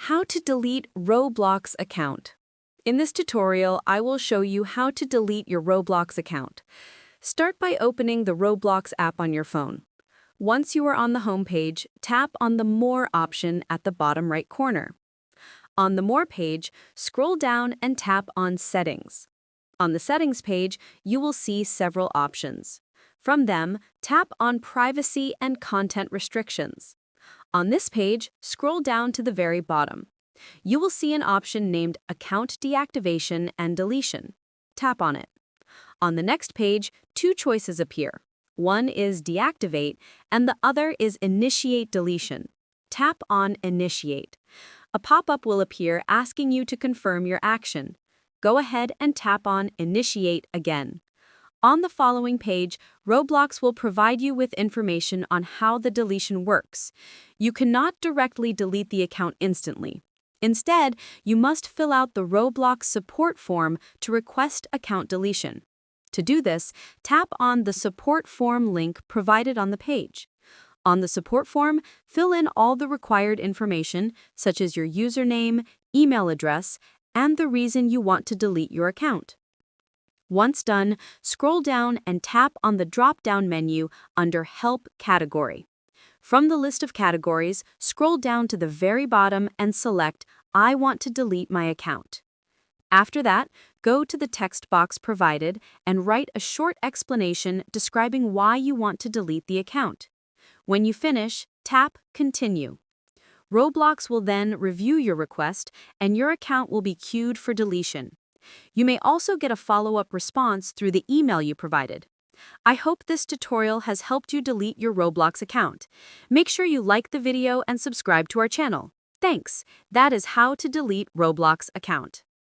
How to delete Roblox account. In this tutorial, I will show you how to delete your Roblox account. Start by opening the Roblox app on your phone. Once you are on the home page, tap on the More option at the bottom right corner. On the More page, scroll down and tap on Settings. On the Settings page, you will see several options. From them, tap on Privacy and Content Restrictions. On this page, scroll down to the very bottom. You will see an option named Account Deactivation and Deletion. Tap on it. On the next page, two choices appear. One is Deactivate, and the other is Initiate Deletion. Tap on Initiate. A pop-up will appear asking you to confirm your action. Go ahead and tap on Initiate again. On the following page, Roblox will provide you with information on how the deletion works. You cannot directly delete the account instantly. Instead, you must fill out the Roblox support form to request account deletion. To do this, tap on the support form link provided on the page. On the support form, fill in all the required information, such as your username, email address, and the reason you want to delete your account. Once done, scroll down and tap on the drop-down menu under Help category. From the list of categories, scroll down to the very bottom and select I want to delete my account. After that, go to the text box provided and write a short explanation describing why you want to delete the account. When you finish, tap Continue. Roblox will then review your request and your account will be queued for deletion. You may also get a follow-up response through the email you provided. I hope this tutorial has helped you delete your Roblox account. Make sure you like the video and subscribe to our channel. Thanks. That is how to delete Roblox account.